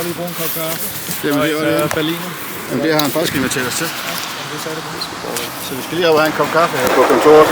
godt lige bruge en kop kaffe. Jamen, det var det. Berliner. Jamen, det har han faktisk inviteret os til. Ja, det sagde det på. Så vi skal lige have en kop kaffe her på kontoret.